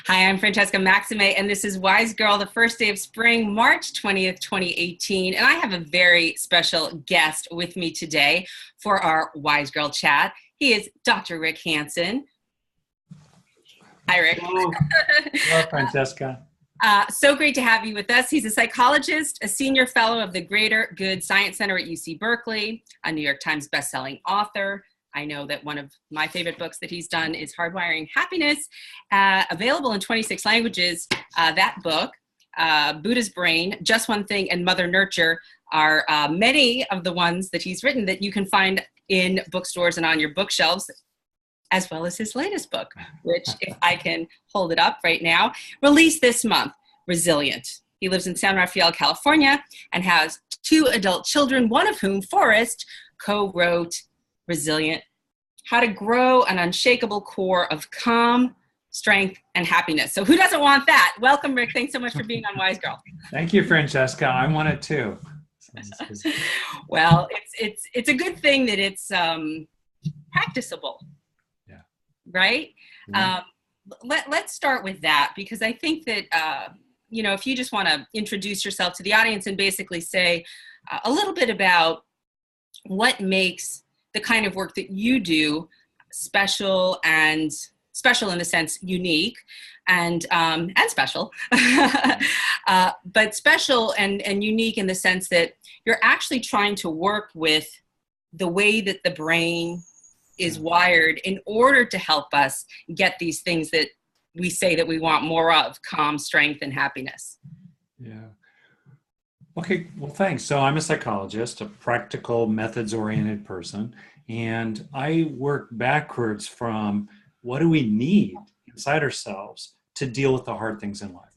Hi, I'm Francesca Maxime, and this is Wise Girl, the first day of spring, March 20th, 2018. And I have a very special guest with me today for our Wise Girl chat. He is Dr. Rick Hanson. Hi, Rick. Hello, Francesca. So great to have you with us. He's a psychologist, a senior fellow of the Greater Good Science Center at UC Berkeley, a New York Times bestselling author. I know that one of my favorite books that he's done is Hardwiring Happiness, available in 26 languages. That book, Buddha's Brain, Just One Thing, and Mother Nurture are many of the ones that he's written that you can find in bookstores and on your bookshelves, as well as his latest book, which, if I can hold it up right now, released this month, Resilient. He lives in San Rafael, California, and has 2 adult children, one of whom, Forrest, co-wrote Resilient: How to Grow an Unshakable Core of Calm, Strength, and Happiness. So who doesn't want that? Welcome, Rick. Thanks so much for being on Wise Girl. Thank you, Francesca. I want it too. Well, it's a good thing that it's practicable. Yeah. Right? Yeah. Let's start with that, because I think that, if you just want to introduce yourself to the audience and basically say a little bit about what makes the kind of work that you do special in the sense unique and special, but special and unique in the sense that you're actually trying to work with the way that the brain is wired in order to help us get these things that we say that we want more of: calm, strength, and happiness. Yeah. Okay, well, thanks. So I'm a psychologist, a practical, methods-oriented person, and I work backwards from what do we need inside ourselves to deal with the hard things in life,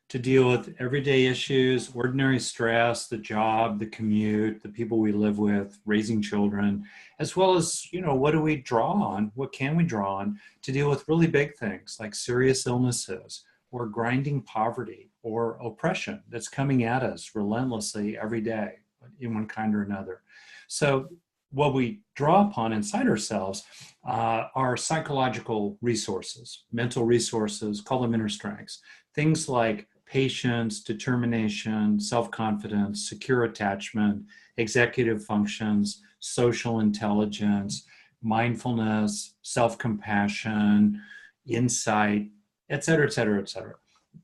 to deal with everyday issues, ordinary stress, the job, the commute, the people we live with, raising children, as well as, what do we draw on? What can we draw on to deal with really big things like serious illnesses or grinding poverty or oppression that's coming at us relentlessly every day in one kind or another. So what we draw upon inside ourselves are psychological resources, mental resources, call them inner strengths, things like patience, determination, self-confidence, secure attachment, executive functions, social intelligence, mindfulness, self-compassion, insight, et cetera, et cetera, et cetera.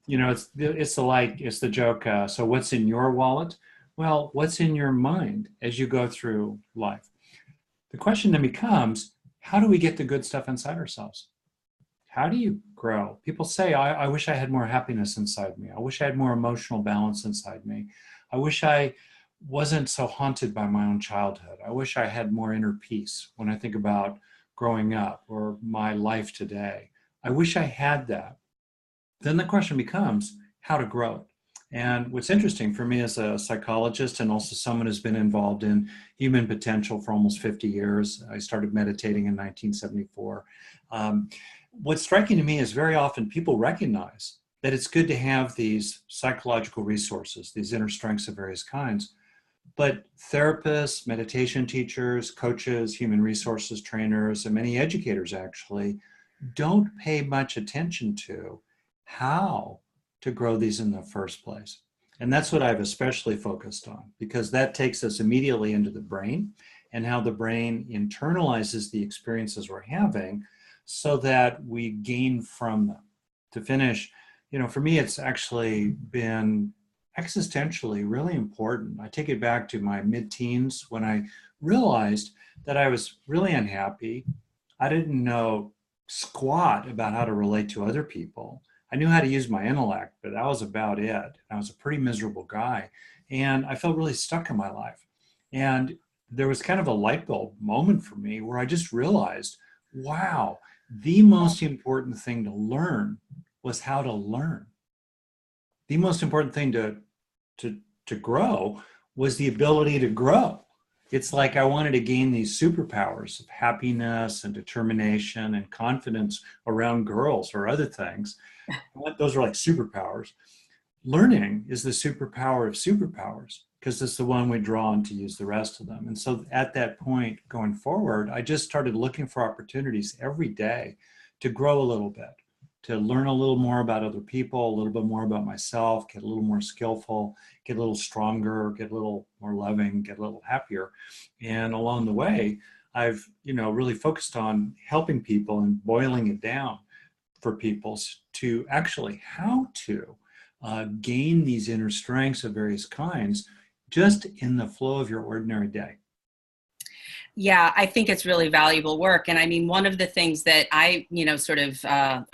It's the joke. So what's in your wallet? Well, what's in your mind as you go through life? The question then becomes, how do we get the good stuff inside ourselves? How do you grow? People say, I wish I had more happiness inside me. I wish I had more emotional balance inside me. I wish I wasn't so haunted by my own childhood. I wish I had more inner peace when I think about growing up or my life today. I wish I had that. Then the question becomes how to grow it. And what's interesting for me as a psychologist and also someone who's been involved in human potential for almost 50 years, I started meditating in 1974. What's striking to me is very often people recognize that it's good to have these psychological resources, these inner strengths of various kinds, but therapists, meditation teachers, coaches, human resources trainers, and many educators actually don't pay much attention to how to grow these in the first place. And that's what I've especially focused on, because that takes us immediately into the brain and how the brain internalizes the experiences we're having so that we gain from them. To finish, for me, it's actually been existentially really important. I take it back to my mid-teens when I realized that I was really unhappy. I didn't know squat about how to relate to other people. I knew how to use my intellect, but that was about it. I was a pretty miserable guy, and I felt really stuck in my life. And there was kind of a light bulb moment for me where I just realized, wow, the most important thing to learn was how to learn. The most important thing to grow was the ability to grow. It's like I wanted to gain these superpowers of happiness and determination and confidence around girls or other things. Those are like superpowers. Learning is the superpower of superpowers because it's the one we draw on to use the rest of them. And so at that point going forward, I just started looking for opportunities every day to grow a little bit, to learn a little more about other people, a little bit more about myself, get a little more skillful, get a little stronger, get a little more loving, get a little happier. And along the way, I've, really focused on helping people and boiling it down for people to actually how to gain these inner strengths of various kinds just in the flow of your ordinary day. Yeah, I think it's really valuable work. And I mean, one of the things that I, sort of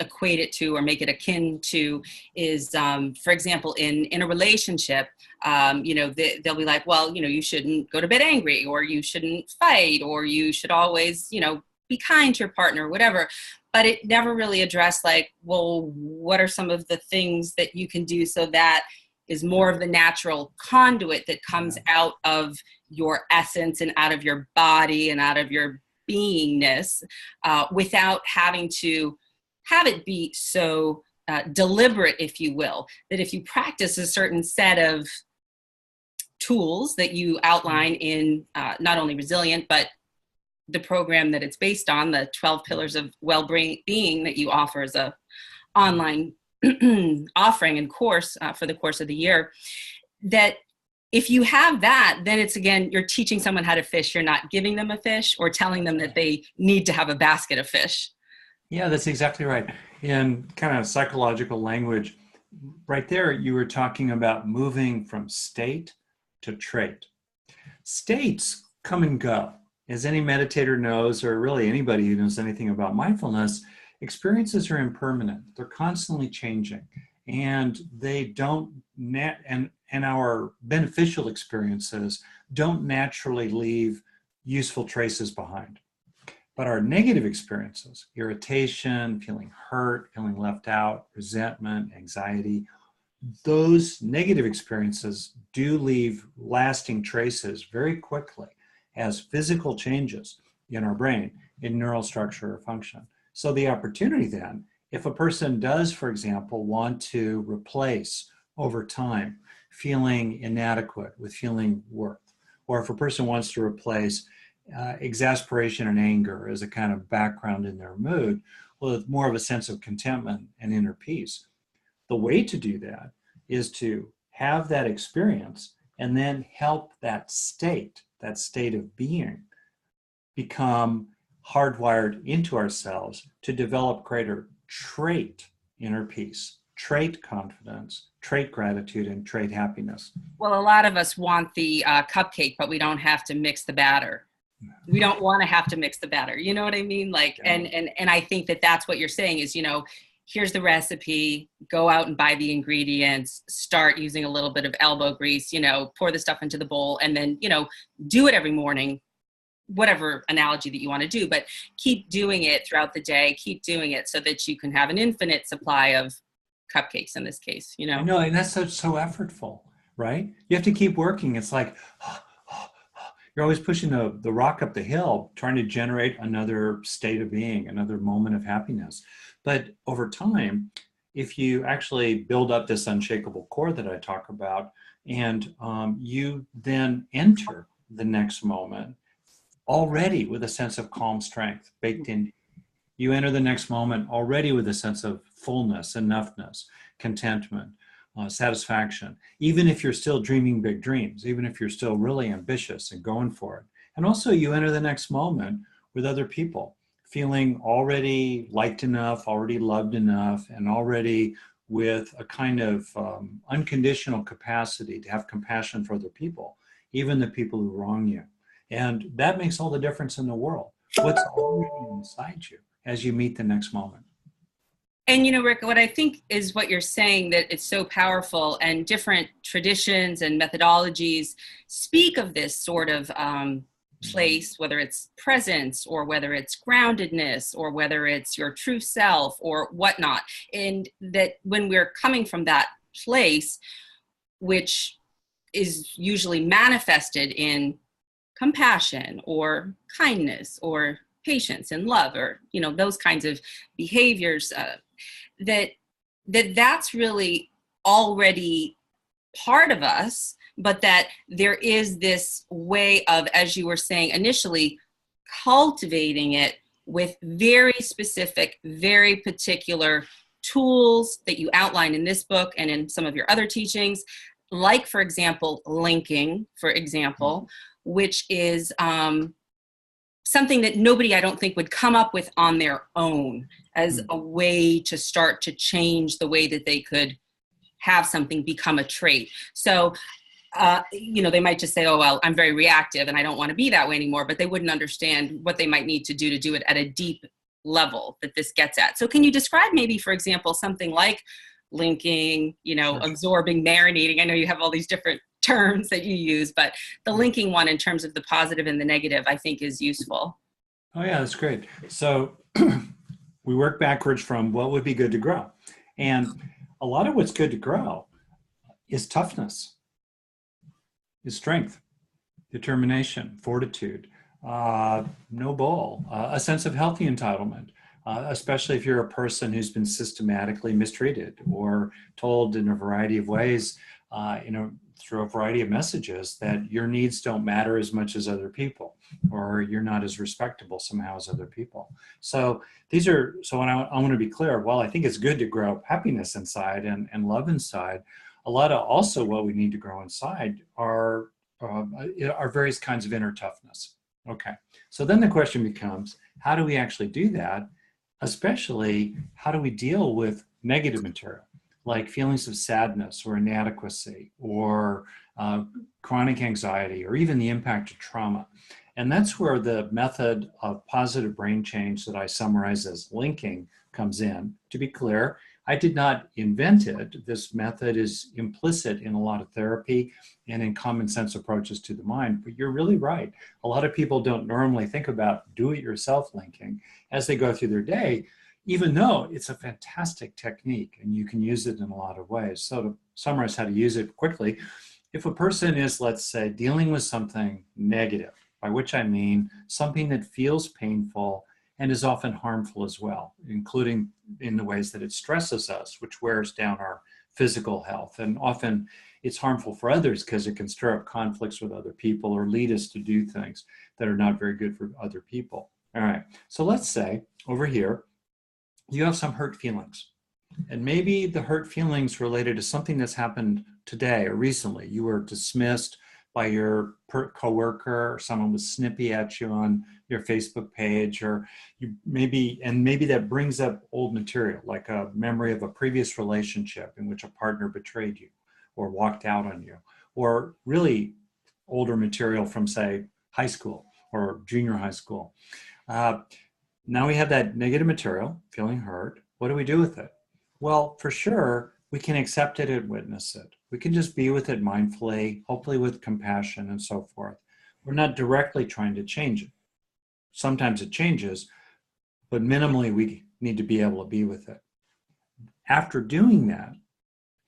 equate it to or make it akin to is, for example, in a relationship, they'll be like, well, you shouldn't go to bed angry, or you shouldn't fight, or you should always, be kind to your partner, whatever. But it never really addressed like, well, what are some of the things that you can do so that is more of the natural conduit that comes out of your essence and out of your body and out of your beingness, without having to have it be so deliberate, if you will, that if you practice a certain set of tools that you outline in not only Resilient, but the program that it's based on, the 12 Pillars of Well-Being that you offer as a online offering and course for the course of the year, that if you have that, then it's, again, you're teaching someone how to fish. You're not giving them a fish or telling them that they need to have a basket of fish. Yeah, that's exactly right. In kind of psychological language, right there, you were talking about moving from state to trait. States come and go. As any meditator knows, or really anybody who knows anything about mindfulness, experiences are impermanent. They're constantly changing, and they don't and our beneficial experiences don't naturally leave useful traces behind. But our negative experiences, irritation, feeling hurt, feeling left out, resentment, anxiety, those negative experiences do leave lasting traces very quickly as physical changes in our brain, in neural structure or function. So the opportunity then, if a person does, for example, want to replace over time feeling inadequate with feeling worth, or if a person wants to replace exasperation and anger as a kind of background in their mood with more of a sense of contentment and inner peace, the way to do that is to have that experience and then help that state of being, become hardwired into ourselves to develop greater trait inner peace, trait confidence, trait gratitude, and trait happiness. Well, a lot of us want the cupcake, but we don't have to mix the batter. We don't want to have to mix the batter. You know what I mean? Like, yeah. And I think that that's what you're saying is, here's the recipe, go out and buy the ingredients, start using a little bit of elbow grease, pour the stuff into the bowl, and then, do it every morning, whatever analogy that you want to do, but keep doing it throughout the day, keep doing it so that you can have an infinite supply of cupcakes in this case, I know, and that's so effortful, right? You have to keep working. It's like, you're always pushing the rock up the hill, trying to generate another state of being, another moment of happiness. But over time, if you actually build up this unshakable core that I talk about, and you then enter the next moment already with a sense of calm strength baked in, you enter the next moment already with a sense of fullness, enoughness, contentment, satisfaction, even if you're still dreaming big dreams, even if you're still really ambitious and going for it. And also you enter the next moment with other people, feeling already liked enough, already loved enough, and already with a kind of unconditional capacity to have compassion for other people, even the people who wrong you. And that makes all the difference in the world. What's already inside you as you meet the next moment. And, Rick, what I think is what you're saying, that it's so powerful, and different traditions and methodologies speak of this sort of place, whether it's presence or whether it's groundedness or whether it's your true self or whatnot. And that when we're coming from that place, which is usually manifested in compassion or kindness or patience and love, or those kinds of behaviors, that's really already part of us, but that there is this way of, as you were saying initially, cultivating it with very specific, very particular tools that you outline in this book and in some of your other teachings, like, for example, linking, for example, which is something that nobody, I don't think, would come up with on their own as a way to start to change the way that they could have something become a trait. So, they might just say, oh, well, I'm very reactive and I don't want to be that way anymore, but they wouldn't understand what they might need to do it at a deep level that this gets at. So can you describe maybe, for example, something like linking, Sure. absorbing, marinating? I know you have all these different terms that you use, but the linking one in terms of the positive and the negative, I think is useful. Oh yeah, that's great. So we work backwards from what would be good to grow. And a lot of what's good to grow is toughness, is strength, determination, fortitude, no bull, a sense of healthy entitlement, especially if you're a person who's been systematically mistreated or told in a variety of ways, through a variety of messages that your needs don't matter as much as other people, or you're not as respectable somehow as other people. So when I want to be clear, while I think it's good to grow happiness inside and love inside, a lot of also what we need to grow inside are various kinds of inner toughness. Okay, so then the question becomes, how do we actually do that? Especially, how do we deal with negative material, like feelings of sadness or inadequacy or chronic anxiety, or even the impact of trauma? And that's where the method of positive brain change that I summarize as linking comes in. To be clear, I did not invent it. This method is implicit in a lot of therapy and in common sense approaches to the mind. But you're really right. A lot of people don't normally think about do-it-yourself linking as they go through their day, even though it's a fantastic technique and you can use it in a lot of ways. So to summarize how to use it quickly, if a person is, let's say, dealing with something negative, by which I mean something that feels painful and is often harmful as well, including in the ways that it stresses us, which wears down our physical health. And often it's harmful for others because it can stir up conflicts with other people or lead us to do things that are not very good for other people. All right, so let's say over here, you have some hurt feelings. And maybe the hurt feelings related to something that's happened today or recently. You were dismissed by your coworker, or someone was snippy at you on your Facebook page, or maybe that brings up old material, like a memory of a previous relationship in which a partner betrayed you or walked out on you, or really older material from, say, high school or junior high school. Now we have that negative material, feeling hurt. What do we do with it? Well, for sure, we can accept it and witness it. We can just be with it mindfully, hopefully with compassion and so forth. We're not directly trying to change it. Sometimes it changes, but minimally we need to be able to be with it. After doing that,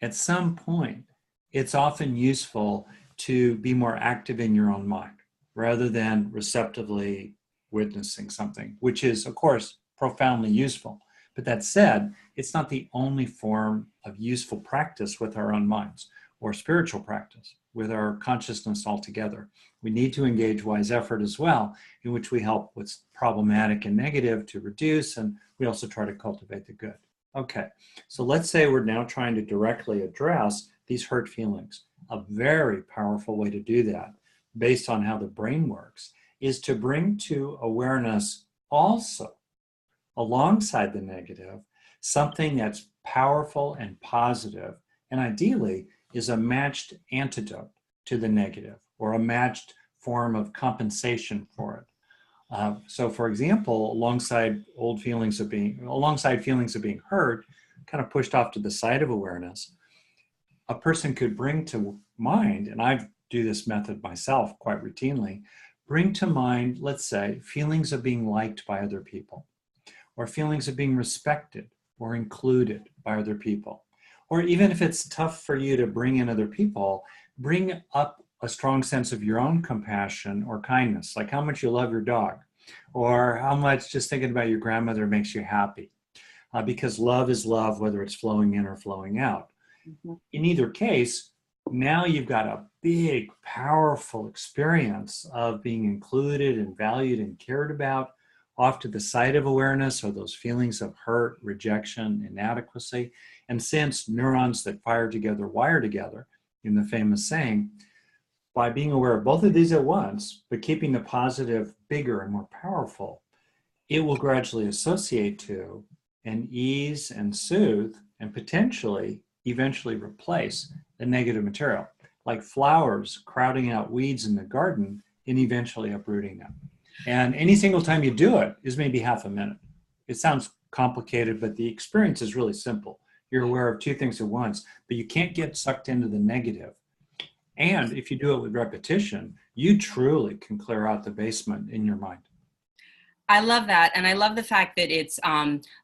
at some point, it's often useful to be more active in your own mind rather than receptively witnessing something, which is, of course, profoundly useful. But that said, it's not the only form of useful practice with our own minds, or spiritual practice with our consciousness altogether. We need to engage wise effort as well, in which we help what's problematic and negative to reduce, and we also try to cultivate the good. Okay, so let's say we're now trying to directly address these hurt feelings. A very powerful way to do that, based on how the brain works, is to bring to awareness also, alongside the negative, something that's powerful and positive, and ideally is a matched antidote to the negative, or a matched form of compensation for it. So for example, alongside feelings of being hurt, kind of pushed off to the side of awareness, a person could bring to mind, and I do this method myself quite routinely, bring to mind, let's say, feelings of being liked by other people, or feelings of being respected or included by other people. Or even if it's tough for you to bring in other people, bring up a strong sense of your own compassion or kindness, like how much you love your dog, or how much just thinking about your grandmother makes you happy. Because love is love, whether it's flowing in or flowing out. Mm-hmm. In either case, now you've got a big, powerful experience of being included and valued and cared about, off to the side of awareness are those feelings of hurt, rejection, inadequacy. And since neurons that fire together wire together, in the famous saying, by being aware of both of these at once, but keeping the positive bigger and more powerful, it will gradually associate to and ease and soothe and potentially eventually replace the negative material, like flowers crowding out weeds in the garden and eventually uprooting them. And any single time you do it is maybe half a minute. It sounds complicated, but the experience is really simple. You're aware of two things at once, but you can't get sucked into the negative. And if you do it with repetition, you truly can clear out the basement in your mind. I love that. And I love the fact that it's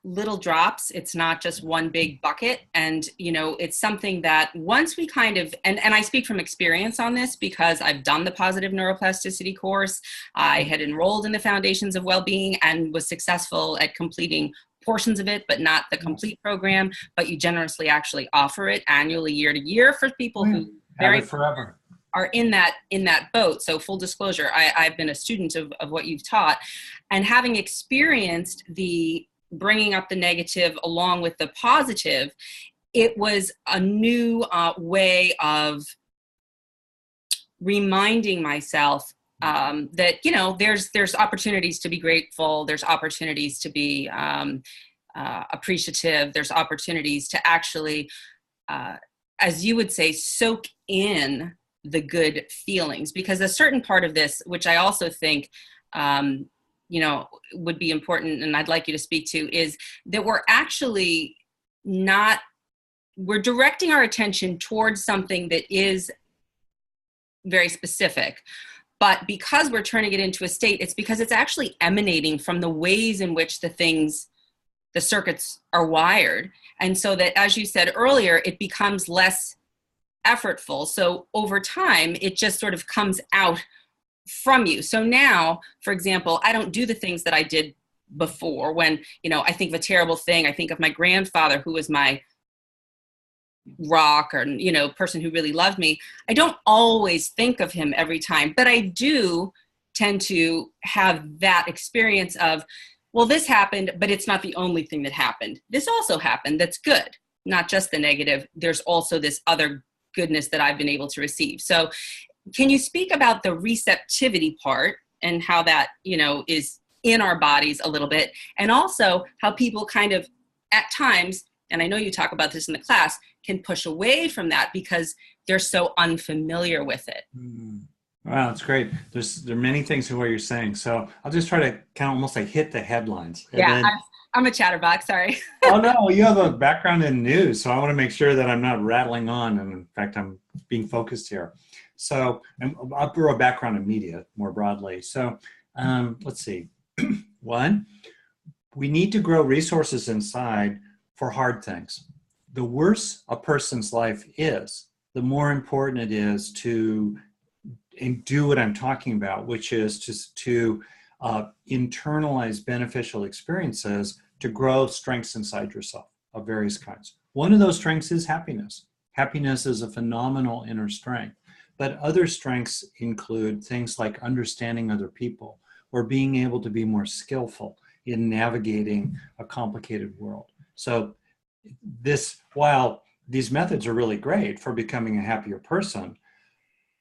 little drops. It's not just one big bucket. And, you know, it's something that once we kind of, and I speak from experience on this because I've done the positive neuroplasticity course. I had enrolled in the Foundations of Wellbeing and was successful at completing portions of it, but not the complete program. But you generously actually offer it annually, year to year, for people who very forever are in that boat. So full disclosure, I've been a student of what you've taught, and having experienced the bringing up the negative along with the positive, it was a new way of reminding myself that, you know, there's opportunities to be grateful, there's opportunities to be appreciative, there's opportunities to actually, as you would say, soak in the good feelings, because a certain part of this, which I also think, you know, would be important, and I'd like you to speak to, is that we're actually not, we're directing our attention towards something that is very specific. But because we're turning it into a state, it's because it's actually emanating from the ways in which the circuits are wired. And so that, as you said earlier, it becomes less effortful. So over time, it just sort of comes out from you. So now, for example, I don't do the things that I did before when, you know, I think of a terrible thing. I think of my grandfather, who was my rock, or, you know, person who really loved me. I don't always think of him every time, but I do tend to have that experience of, well, this happened, but it's not the only thing that happened. This also happened. That's good. Not just the negative. There's also this other goodness that I've been able to receive. So can you speak about the receptivity part and how that, you know, is in our bodies a little bit, and also how people kind of at times, and I know you talk about this in the class, can push away from that because they're so unfamiliar with it. Wow, that's great. There are many things in what you're saying. So I'll just try to kind of almost like hit the headlines. Yeah, I'm a chatterbox, sorry. Oh no, you have a background in news, so I want to make sure that I'm not rattling on, and in fact, I'm being focused here. So I'll throw a background in media more broadly. So let's see. One, we need to grow resources inside for hard things. The worse a person's life is, the more important it is to do what I'm talking about, which is to internalize beneficial experiences to grow strengths inside yourself of various kinds. One of those strengths is happiness. Happiness is a phenomenal inner strength, but other strengths include things like understanding other people or being able to be more skillful in navigating a complicated world. So while these methods are really great for becoming a happier person,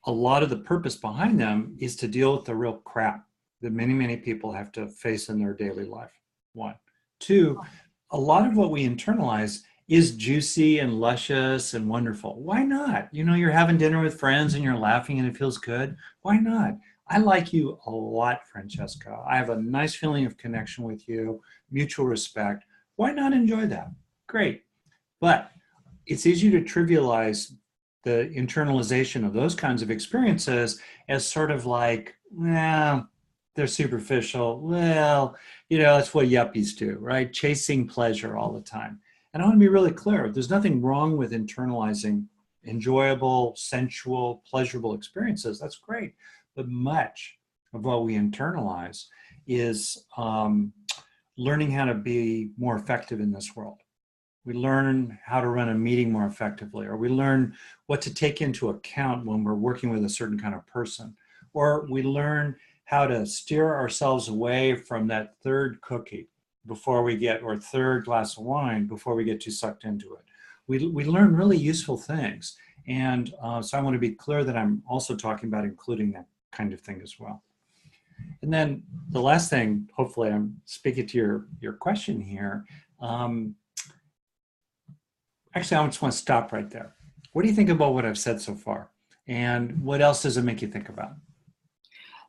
a lot of the purpose behind them is to deal with the real crap that many, many people have to face in their daily life. One. Two, a lot of what we internalize is juicy and luscious and wonderful. Why not? You know, you're having dinner with friends and you're laughing and it feels good. Why not? I like you a lot, Francesca. I have a nice feeling of connection with you, mutual respect. Why not enjoy that? Great. But it's easy to trivialize the internalization of those kinds of experiences as sort of like, well, they're superficial. Well, you know, that's what yuppies do, right? Chasing pleasure all the time. And I want to be really clear. There's nothing wrong with internalizing enjoyable, sensual, pleasurable experiences. That's great. But much of what we internalize is learning how to be more effective in this world. We learn how to run a meeting more effectively, or we learn what to take into account when we're working with a certain kind of person, or we learn how to steer ourselves away from that third cookie before we get, or third glass of wine before we get too sucked into it. We learn really useful things. And so I want to be clear that I'm also talking about including that kind of thing as well. And then the last thing, hopefully I'm speaking to your question here. Actually, I just want to stop right there. What do you think about what I've said so far? And what else does it make you think about?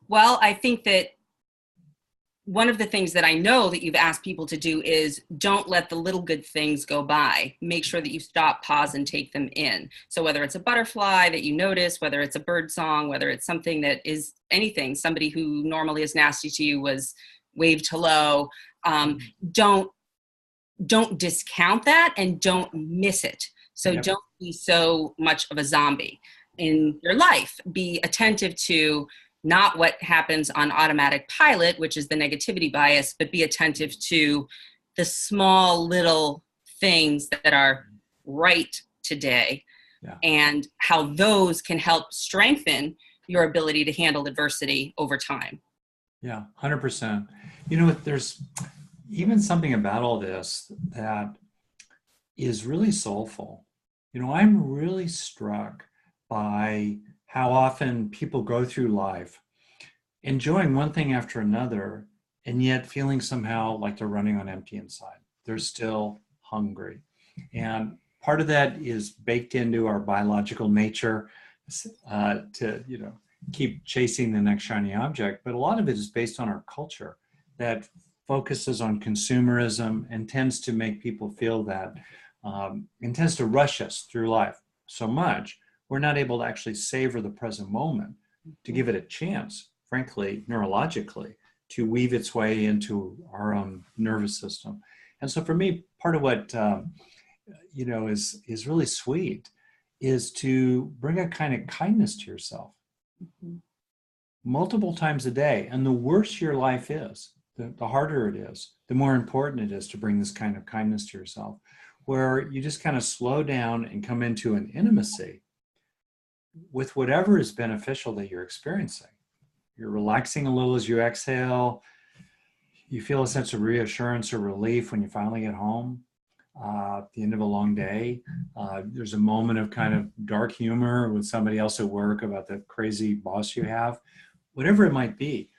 Well, I think that one of the things that I know that you've asked people to do is don't let the little good things go by. Make sure that you stop, pause, and take them in. So whether it's a butterfly that you notice, whether it's a bird song, whether it's something that is anything, somebody who normally is nasty to you was waved hello, don't discount that and don't miss it. So Yep. Don't be so much of a zombie in your life. Be attentive to not what happens on automatic pilot, which is the negativity bias, but be attentive to the small little things that are right today, Yeah. and how those can help strengthen your ability to handle adversity over time. Yeah, 100%. You know, there's even something about all this that is really soulful. You know, I'm really struck by how often people go through life enjoying one thing after another, and yet feeling somehow like they're running on empty inside. They're still hungry. And part of that is baked into our biological nature to, keep chasing the next shiny object. But a lot of it is based on our culture that focuses on consumerism and tends to make people feel that, and tends to rush us through life so much, we're not able to actually savor the present moment, to give it a chance, frankly, neurologically, to weave its way into our own nervous system. And so for me, part of what, is really sweet is to bring a kind of kindness to yourself multiple times a day. And the worse your life is, the harder it is, the more important it is to bring this kind of kindness to yourself, where you just kind of slow down and come into an intimacy with whatever is beneficial that you're experiencing. You're relaxing a little as you exhale. You feel a sense of reassurance or relief when you finally get home at the end of a long day. There's a moment of kind of dark humor with somebody else at work about the crazy boss you have. Whatever it might be,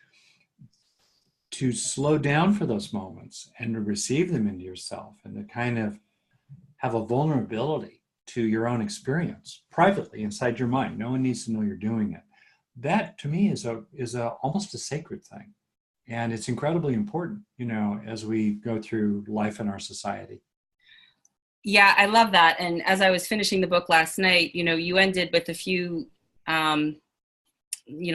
to slow down for those moments and to receive them into yourself, and to kind of have a vulnerability to your own experience privately inside your mind. No one needs to know you're doing it. That to me is almost a sacred thing. And it's incredibly important, as we go through life in our society. Yeah, I love that. And as I was finishing the book last night, you ended with a few, the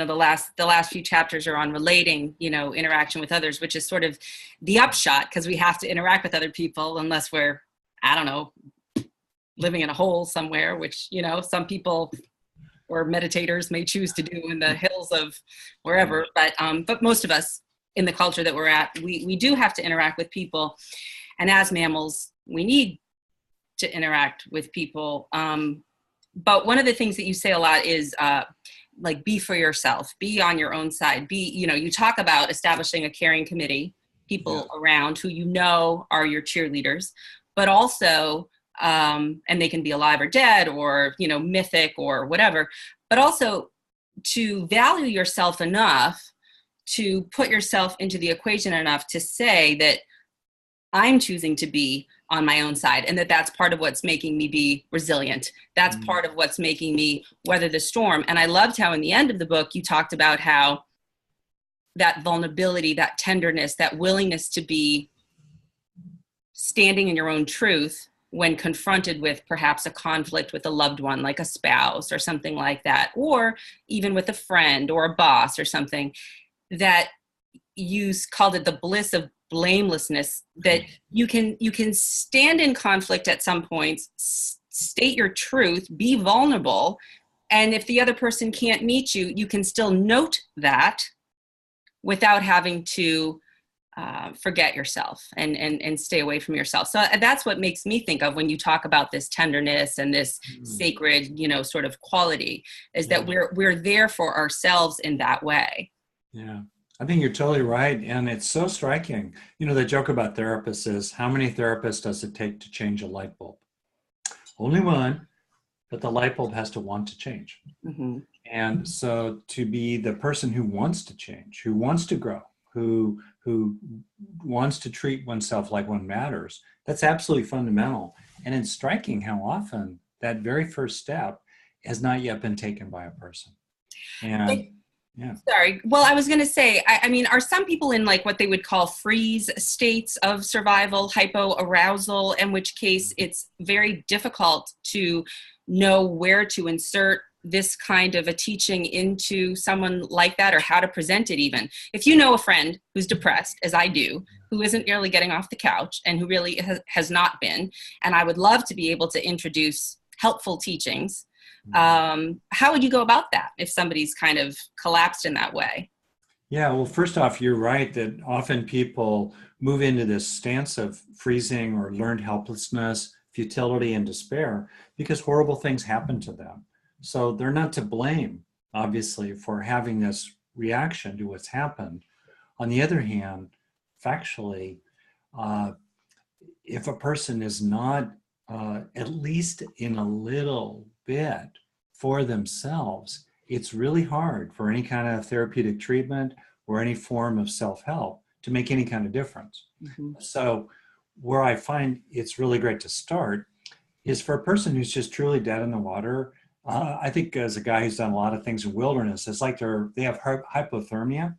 last few chapters are on relating, interaction with others, which is sort of the upshot, because we have to interact with other people unless we're, I don't know, living in a hole somewhere, which, some people or meditators may choose to do in the hills of wherever. But most of us in the culture that we're at, we do have to interact with people. And as mammals, we need to interact with people. But one of the things that you say a lot is be for yourself, be on your own side, you talk about establishing a caring committee, people around who are your cheerleaders, but also, and they can be alive or dead or, mythic or whatever, but also to value yourself enough to put yourself into the equation enough to say that I'm choosing to be on my own side, and that's part of what's making me be resilient. That's part of what's making me weather the storm. And I loved how in the end of the book, you talked about how that vulnerability, that tenderness, that willingness to be standing in your own truth when confronted with perhaps a conflict with a loved one, like a spouse or something like that, or even with a friend or a boss or something, that you called it the bliss of blamelessness, that you can stand in conflict at some points, state your truth, be vulnerable, and if the other person can't meet you, you can still note that without having to forget yourself and stay away from yourself. So that's what makes me think of when you talk about this tenderness and this sacred, sort of quality, is that we're there for ourselves in that way. Yeah, I think you're totally right. And it's so striking. You know, the joke about therapists is how many therapists does it take to change a light bulb? Only one, but the light bulb has to want to change. Hmm. And so to be the person who wants to change, who wants to grow, who wants to treat oneself like one matters, that's absolutely fundamental. And it's striking how often that very first step has not yet been taken by a person. And yeah. Sorry. Well, I was going to say, I mean, are some people in like what they would call freeze states of survival, hypoarousal, in which case it's very difficult to know where to insert this kind of a teaching into someone like that, or how to present it even? If you know a friend who's depressed, as I do, who isn't really getting off the couch and who really has not been, and I would love to be able to introduce helpful teachings, how would you go about that if somebody's kind of collapsed in that way? Yeah, well, first off, you're right that often people move into this stance of freezing or learned helplessness, futility, and despair because horrible things happen to them. So they're not to blame, obviously, for having this reaction to what's happened. On the other hand, factually, uh, if a person is not at least in a little bit for themselves, it's really hard for any kind of therapeutic treatment or any form of self-help to make any kind of difference. Mm-hmm. So where I find it's really great to start is for a person who's just truly dead in the water. I think as a guy who's done a lot of things in wilderness, it's like they have hypothermia,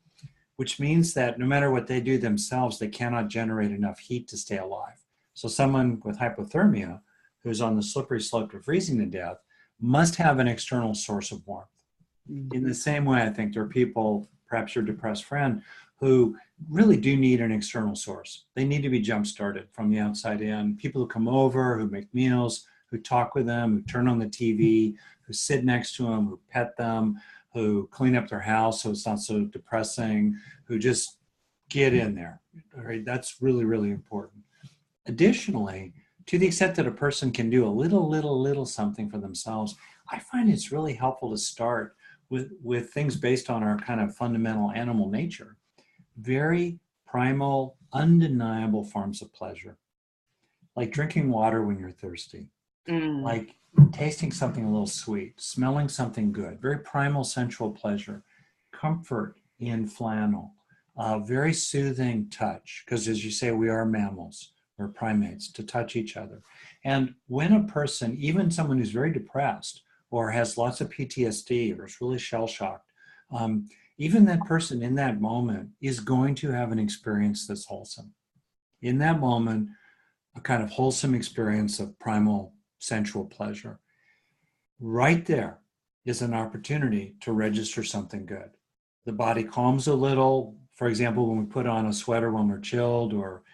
which means that no matter what they do themselves, they cannot generate enough heat to stay alive. So someone with hypothermia who's on the slippery slope to freezing to death must have an external source of warmth. Mm-hmm. In the same way, I think there are people, perhaps your depressed friend, who really do need an external source. They need to be jump-started from the outside in. People who come over, who make meals, who talk with them, who turn on the TV, who sit next to them, who pet them, who clean up their house so it's not so depressing, who just get in there. All right, that's really, really important. Additionally, to the extent that a person can do a little something for themselves, I find it's really helpful to start with things based on our kind of fundamental animal nature. Very primal, undeniable forms of pleasure, like drinking water when you're thirsty, Mm. like tasting something a little sweet, smelling something good, very primal sensual pleasure, comfort in flannel, very soothing touch, because as you say, we are mammals, we're primates, to touch each other. And when a person, even someone who's very depressed or has lots of PTSD or is really shell-shocked, even that person in that moment is going to have an experience that's wholesome. In that moment, a kind of wholesome experience of primal sensual pleasure. Right there is an opportunity to register something good. The body calms a little. For example, when we put on a sweater when we're chilled, or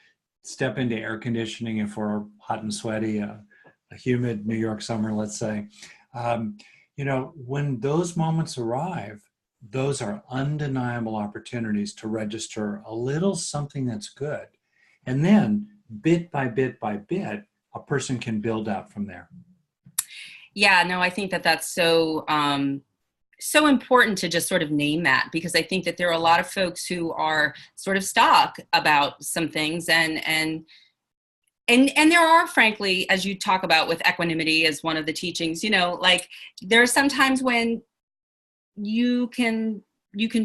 step into air conditioning if we're hot and sweaty, a humid New York summer, let's say. When those moments arrive, those are undeniable opportunities to register a little something that's good. And then bit by bit by bit, a person can build out from there. Yeah, no, I think that that's so important to just sort of name that, because I think that there are a lot of folks who are sort of stuck about some things, and there are, frankly, as you talk about with equanimity as one of the teachings, like there are some times when you can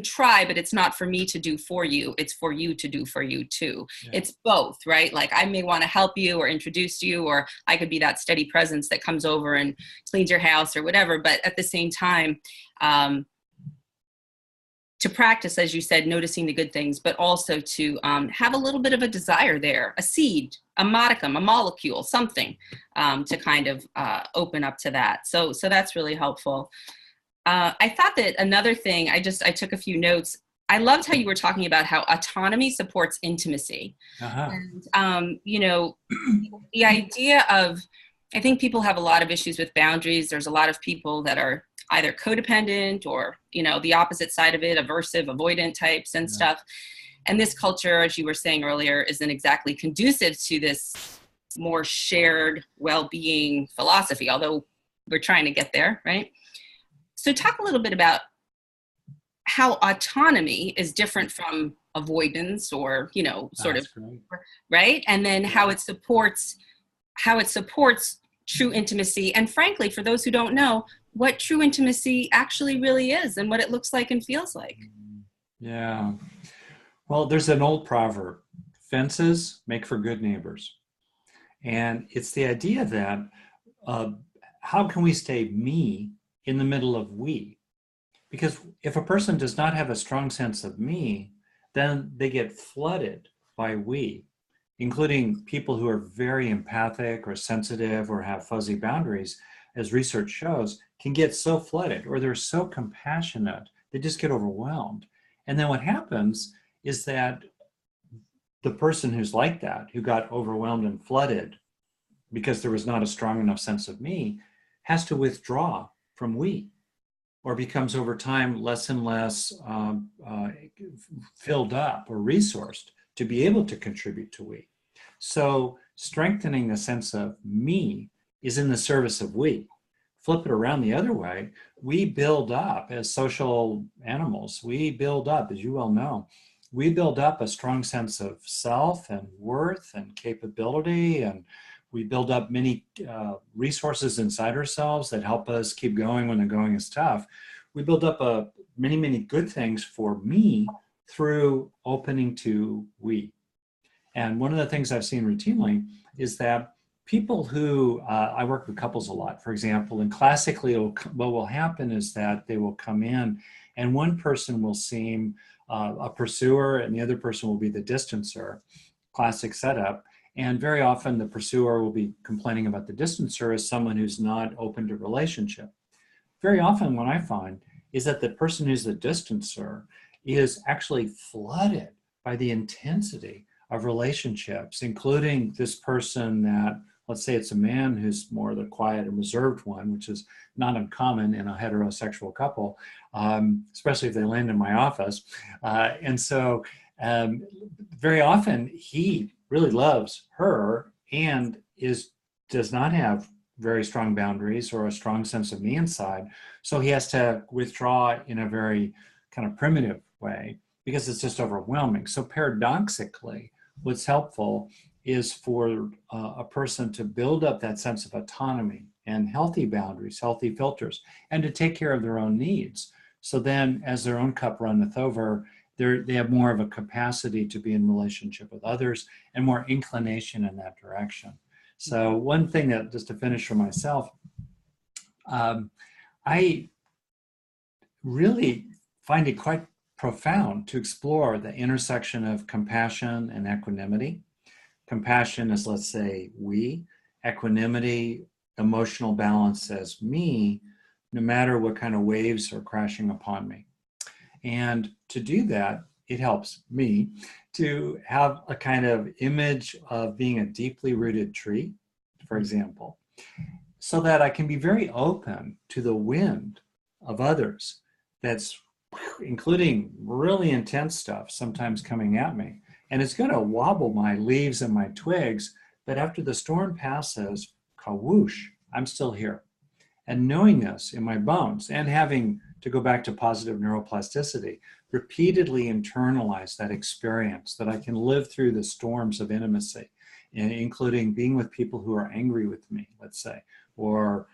try, but it's not for me to do for you. It's for you to do for you too. Yeah. It's both, right? Like I may want to help you or introduce you, or I could be that steady presence that comes over and cleans your house or whatever. But at the same time, to practice, as you said, noticing the good things, but also to have a little bit of a desire there, a seed, a modicum, a molecule, something to kind of open up to that. So that's really helpful. I thought that another thing, I took a few notes. I loved how you were talking about how autonomy supports intimacy. Uh-huh. And, the idea of, I think people have a lot of issues with boundaries. There's a lot of people that are either codependent or, the opposite side of it, aversive, avoidant types and stuff. And this culture, as you were saying earlier, isn't exactly conducive to this more shared well-being philosophy, although we're trying to get there, right? So talk a little bit about how autonomy is different from avoidance, or, sort of, That's great. right? And then Yeah. how it supports true intimacy. And frankly, for those who don't know, what true intimacy actually really is and what it looks like and feels like. Yeah. Well, there's an old proverb, fences make for good neighbors. And it's the idea that uh, how can we stay me in the middle of we? Because if a person does not have a strong sense of me, then they get flooded by we, including people who are very empathic or sensitive or have fuzzy boundaries, as research shows, can get so flooded, or they're so compassionate, they just get overwhelmed. And then what happens is that the person who's like that, who got overwhelmed and flooded because there was not a strong enough sense of me, has to withdraw from we, or becomes over time less and less filled up or resourced to be able to contribute to we. So strengthening the sense of me is in the service of we. Flip it around the other way, we build up as social animals. We build up, as you well know, we build up a strong sense of self and worth and capability, and we build up many resources inside ourselves that help us keep going when the going is tough. We build up many, many good things for me through opening to we. And one of the things I've seen routinely is that people who, I work with couples a lot, for example, and classically what will happen is that they will come in and one person will seem a pursuer and the other person will be the distancer, classic setup. And very often the pursuer will be complaining about the distancer as someone who's not open to relationship. Very often what I find is that the person who's the distancer is actually flooded by the intensity of relationships, including this person that, let's say it's a man who's more the quiet and reserved one, which is not uncommon in a heterosexual couple, especially if they land in my office. And so very often he really loves her and does not have very strong boundaries or a strong sense of me inside. So he has to withdraw in a very kind of primitive way because it's just overwhelming. So paradoxically, what's helpful is for a person to build up that sense of autonomy and healthy boundaries, healthy filters, and to take care of their own needs. So then as their own cup runneth over, they have more of a capacity to be in relationship with others and more inclination in that direction. So one thing that, just to finish for myself, I really find it quite profound to explore the intersection of compassion and equanimity. Compassion is, let's say, we. Equanimity, emotional balance as me, no matter what kind of waves are crashing upon me. And to do that, it helps me to have a kind of image of being a deeply rooted tree, for example, so that I can be very open to the wind of others that's including really intense stuff sometimes coming at me. And it's going to wobble my leaves and my twigs, but after the storm passes, kawoosh, I'm still here. And knowing this in my bones and having, to go back to positive neuroplasticity, repeatedly internalize that experience that I can live through the storms of intimacy, including being with people who are angry with me, let's say, or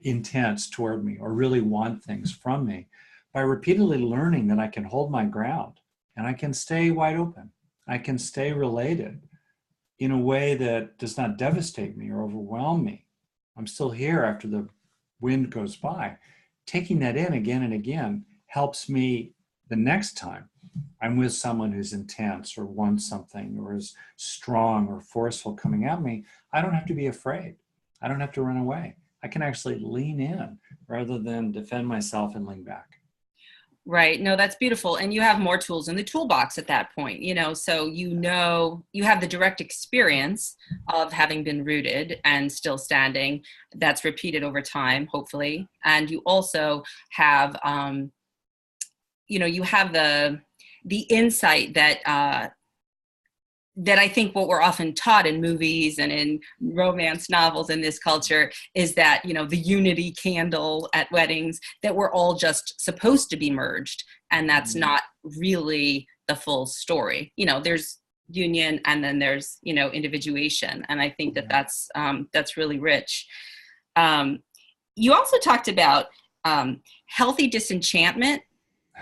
intense toward me, or really want things from me. By repeatedly learning that I can hold my ground and I can stay wide open, I can stay related in a way that does not devastate me or overwhelm me. I'm still here after the wind goes by. Taking that in again and again helps me the next time I'm with someone who's intense or wants something or is strong or forceful coming at me. I don't have to be afraid. I don't have to run away. I can actually lean in rather than defend myself and lean back. Right. No, that's beautiful. And you have more tools in the toolbox at that point, so you have the direct experience of having been rooted and still standing. That's repeated over time, hopefully. And you also have, you have the insight that that I think what we're often taught in movies and in romance novels in this culture is that, you know, the unity candle at weddings, that we're all just supposed to be merged. And that's not really the full story. You know, there's union and then there's, you know, individuation. And I think that that's really rich. You also talked about healthy disenchantment.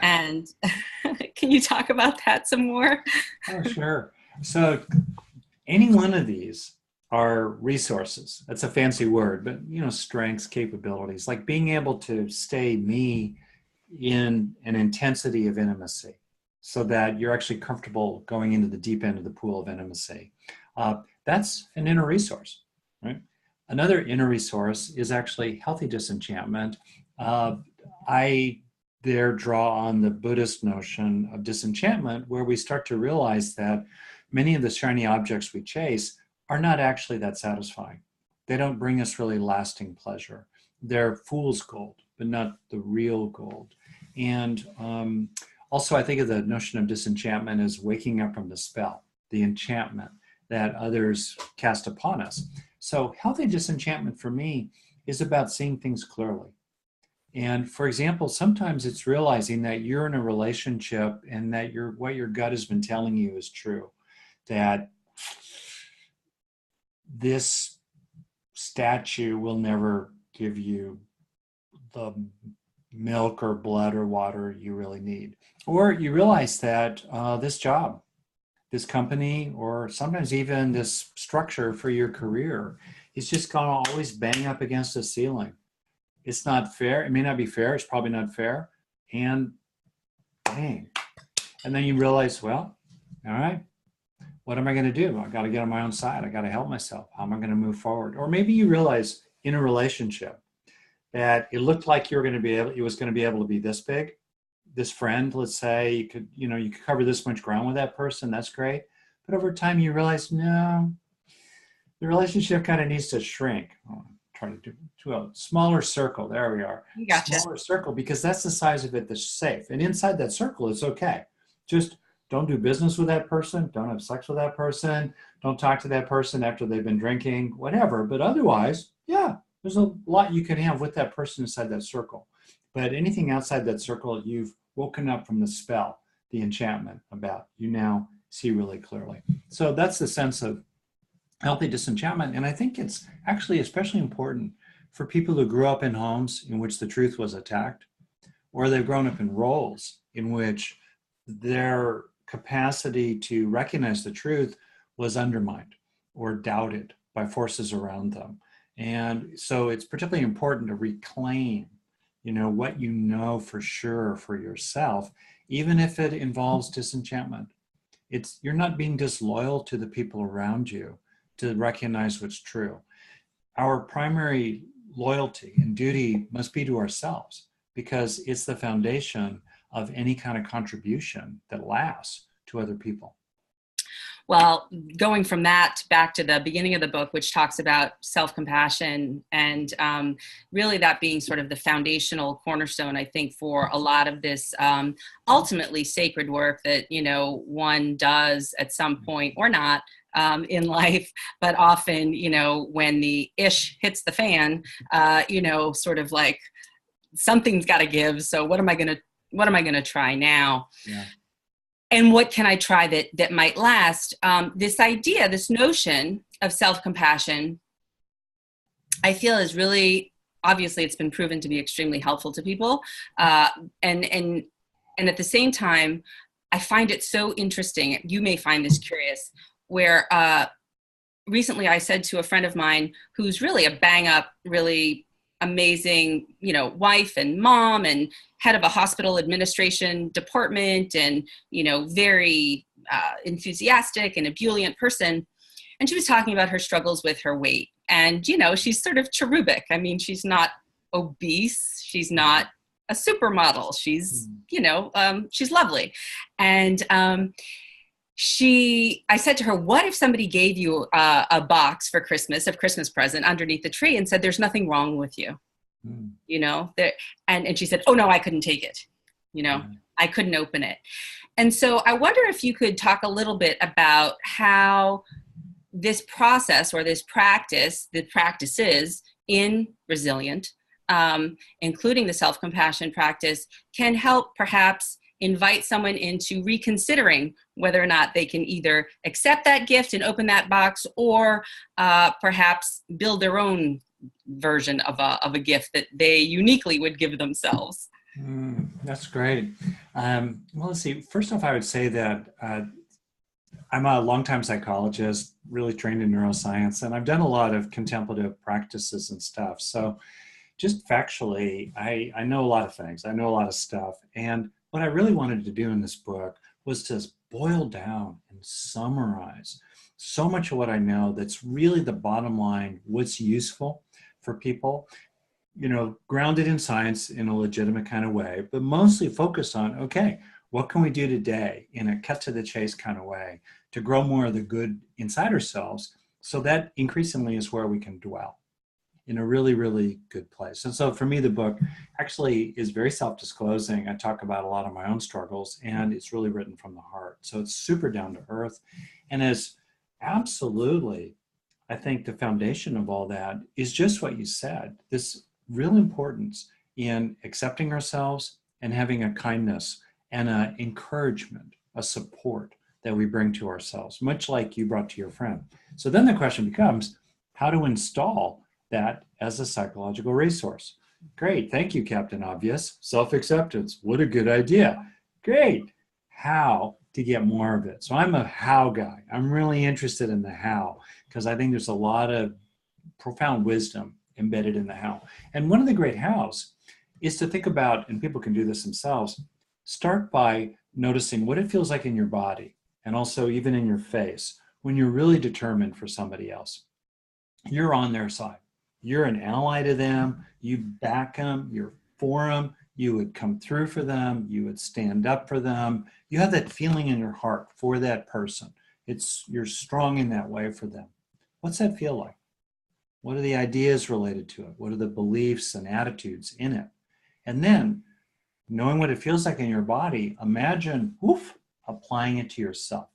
And can you talk about that some more? Oh, sure. So any one of these are resources. That's a fancy word, but, you know, strengths, capabilities, like being able to stay me in an intensity of intimacy so that you're actually comfortable going into the deep end of the pool of intimacy. That's an inner resource, right? Another inner resource is actually healthy disenchantment. I there draw on the Buddhist notion of disenchantment, where we start to realize that many of the shiny objects we chase are not actually that satisfying. They don't bring us really lasting pleasure. They're fool's gold, but not the real gold. And also, I think of the notion of disenchantment as waking up from the spell, the enchantment that others cast upon us. So healthy disenchantment for me is about seeing things clearly. And for example, sometimes it's realizing that you're in a relationship and that what your gut has been telling you is true. That this statue will never give you the milk or blood or water you really need. Or you realize that this job, this company, or sometimes even this structure for your career is just going to always bang up against the ceiling. It's not fair. It may not be fair. It's probably not fair. And dang. And then you realize, well, all right, what am I going to do? I got to get on my own side. I got to help myself. How am I going to move forward? Or maybe you realize in a relationship that it looked like it was going to be able to be this big. This friend, let's say, you could cover this much ground with that person. That's great. But over time you realize, no, the relationship kind of needs to shrink. Trying to do a smaller circle. There we are. Gotcha. Smaller circle, because that's the size of it that's safe. And inside that circle, it's okay. Just don't do business with that person. Don't have sex with that person. Don't talk to that person after they've been drinking, whatever. But otherwise, yeah, there's a lot you can have with that person inside that circle. But anything outside that circle, you've woken up from the spell, the enchantment about. You now see really clearly. So that's the sense of healthy disenchantment. And I think it's actually especially important for people who grew up in homes in which the truth was attacked, or they've grown up in roles in which their capacity to recognize the truth was undermined or doubted by forces around them. And so it's particularly important to reclaim, what you know for sure for yourself, even if it involves disenchantment. You're not being disloyal to the people around you to recognize what's true. Our primary loyalty and duty must be to ourselves, because it's the foundation of any kind of contribution that lasts to other people. Well, going from that back to the beginning of the book, which talks about self-compassion and really that being sort of the foundational cornerstone, I think, for a lot of this ultimately sacred work that, one does at some point or not in life, but often, when the ish hits the fan, sort of like something's got to give. So what am I going to try now? Yeah. And what can I try that might last? This idea, this notion of self-compassion, I feel is really, obviously it's been proven to be extremely helpful to people. And at the same time, I find it so interesting. You may find this curious, where recently I said to a friend of mine who's really a bang up, really amazing, wife and mom and head of a hospital administration department and, very enthusiastic and ebullient person. And she was talking about her struggles with her weight. And, she's sort of cherubic. I mean, she's not obese. She's not a supermodel. She's, she's lovely. And I said to her, what if somebody gave you a box for Christmas, a Christmas present underneath the tree and said, there's nothing wrong with you, and she said, oh no, I couldn't take it. I couldn't open it. And so I wonder if you could talk a little bit about how this process or this practice, the practices in Resilient, including the self-compassion practice, can help perhaps invite someone into reconsidering whether or not they can either accept that gift and open that box, or perhaps build their own version of a gift that they uniquely would give themselves. That's great. Well, let's see. First off, I would say that I'm a longtime psychologist, really trained in neuroscience, and I've done a lot of contemplative practices and stuff. So just factually, I know a lot of things. I know a lot of stuff. And what I really wanted to do in this book was to boil down and summarize so much of what I know that's really the bottom line, what's useful for people, grounded in science in a legitimate kind of way, but mostly focused on, okay, what can we do today in a cut to the chase kind of way to grow more of the good inside ourselves? So that increasingly is where we can dwell in a really, really good place. And so for me, the book actually is very self-disclosing. I talk about a lot of my own struggles, and it's really written from the heart. So it's super down to earth, and is absolutely, I think the foundation of all that is just what you said, this real importance in accepting ourselves and having a kindness and an encouragement, a support that we bring to ourselves, much like you brought to your friend. So then the question becomes how to install that as a psychological resource. Great, thank you, Captain Obvious. Self-acceptance, what a good idea. Great, how to get more of it. So I'm a how guy. I'm really interested in the how, because I think there's a lot of profound wisdom embedded in the how. And one of the great hows is to think about, and people can do this themselves, start by noticing what it feels like in your body, and also even in your face, when you're really determined for somebody else. You're on their side. You're an ally to them. You back them. You're for them. You would come through for them. You would stand up for them. You have that feeling in your heart for that person. You're strong in that way for them. What's that feel like? What are the ideas related to it? What are the beliefs and attitudes in it? And then, knowing what it feels like in your body, imagine, applying it to yourself.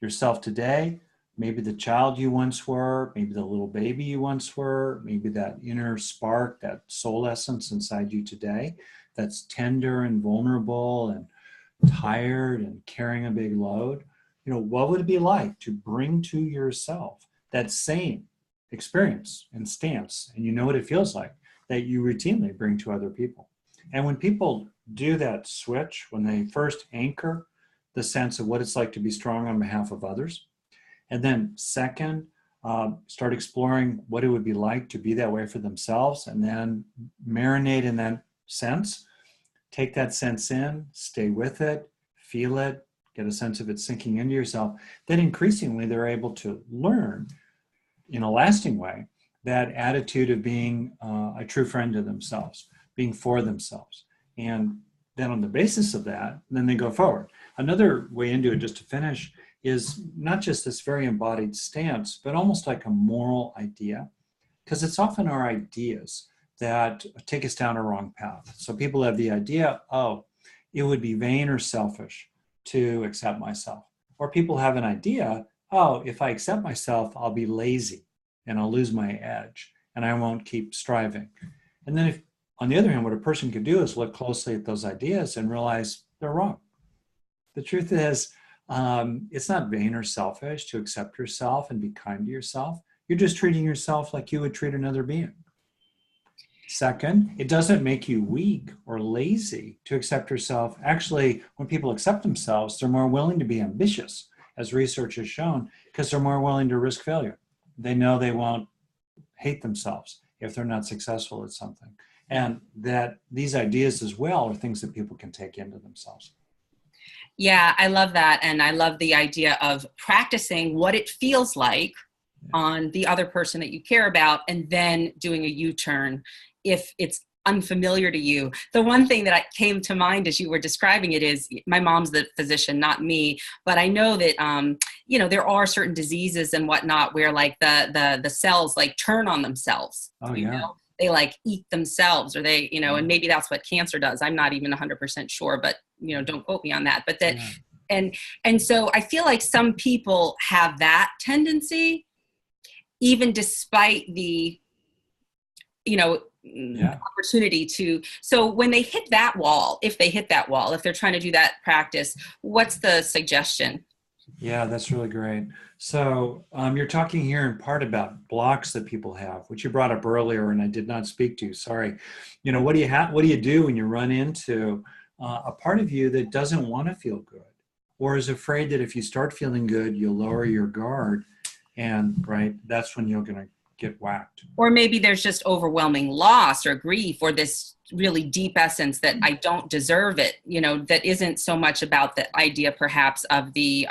Yourself today, maybe the child you once were, maybe the little baby you once were, maybe that inner spark, that soul essence inside you today that's tender and vulnerable and tired and carrying a big load. What would it be like to bring to yourself that same experience and stance, and what it feels like, that you routinely bring to other people? And when people do that switch, when they first anchor the sense of what it's like to be strong on behalf of others, and then second, start exploring what it would be like to be that way for themselves, and then marinate in that sense, take that sense in, stay with it, feel it, get a sense of it sinking into yourself, then increasingly they're able to learn in a lasting way that attitude of being a true friend to themselves, being for themselves. And then on the basis of that, then they go forward. Another way into it, just to finish, is not just this very embodied stance, but almost like a moral idea, because it's often our ideas that take us down a wrong path. So people have the idea, it would be vain or selfish to accept myself. Or people have an idea, if I accept myself, I'll be lazy and I'll lose my edge and I won't keep striving. And then if, on the other hand, what a person could do is look closely at those ideas and realize they're wrong. The truth is, it's not vain or selfish to accept yourself and be kind to yourself. You're just treating yourself like you would treat another being. Second, it doesn't make you weak or lazy to accept yourself. Actually, when people accept themselves, they're more willing to be ambitious, as research has shown, because they're more willing to risk failure. They know they won't hate themselves if they're not successful at something. And that these ideas as well are things that people can take into themselves. Yeah, I love that. And I love the idea of practicing what it feels like on the other person that you care about, and then doing a U-turn if it's unfamiliar to you. The one thing that came to mind as you were describing it is, my mom's the physician, not me, but I know that, there are certain diseases and whatnot where like the cells like turn on themselves. they like eat themselves, or they, you know, and maybe that's what cancer does. I'm not even 100% sure, but, you know, don't quote me on that. But that, and so I feel like some people have that tendency, even despite the, you know, opportunity to. So when they hit that wall, if they hit that wall, if they're trying to do that practice, what's the suggestion? Yeah, that's really great. So you're talking here in part about blocks that people have, which you brought up earlier, and I did not speak to. Sorry. You know, what do you have? What do you do when you run into a part of you that doesn't want to feel good, or is afraid that if you start feeling good, you'll lower your guard, and right, that's when you're going to get whacked. Or maybe there's just overwhelming loss or grief, or this really deep essence that I don't deserve it, you know, that isn't so much about the idea perhaps of the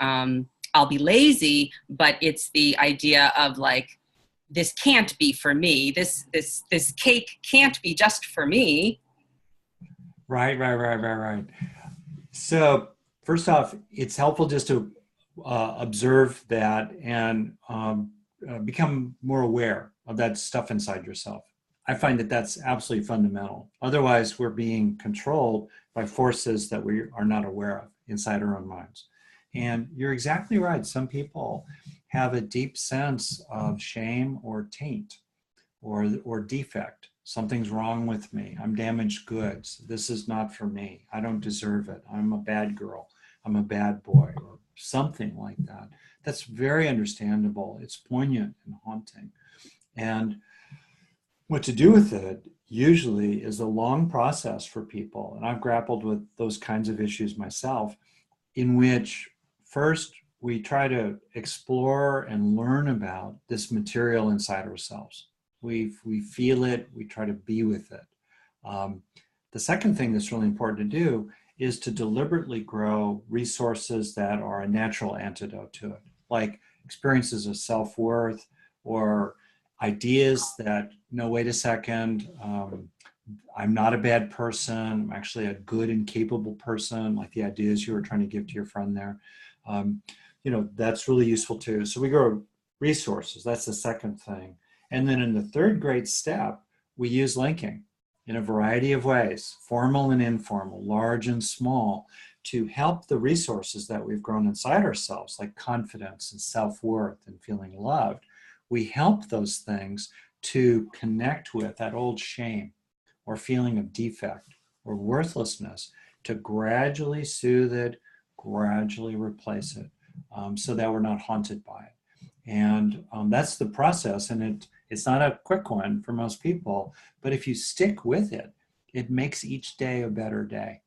I'll be lazy, but it's the idea of like, this can't be for me. This cake can't be just for me. Right. So first off, it's helpful just to observe that and become more aware of that stuff inside yourself. I find that that's absolutely fundamental. Otherwise, we're being controlled by forces that we are not aware of inside our own minds. And you're exactly right. Some people have a deep sense of shame or taint or defect. Something's wrong with me. I'm damaged goods. This is not for me. I don't deserve it. I'm a bad girl. I'm a bad boy, or something like that. That's very understandable. It's poignant and haunting. And what to do with it usually is a long process for people. And I've grappled with those kinds of issues myself, in which first we try to explore and learn about this material inside ourselves. We feel it, we try to be with it. The second thing that's really important to do is to deliberately grow resources that are a natural antidote to it, like experiences of self-worth, or ideas that, no, wait a second, I'm not a bad person, I'm actually a good and capable person, like the ideas you were trying to give to your friend there. You know, that's really useful too. So we grow resources, that's the second thing. And then in the third great step, we use linking in a variety of ways, formal and informal, large and small, to help the resources that we've grown inside ourselves, like confidence and self-worth and feeling loved. We help those things to connect with that old shame or feeling of defect or worthlessness, to gradually soothe it, gradually replace it, so that we're not haunted by it. And that's the process. And it's not a quick one for most people, but if you stick with it, it makes each day a better day.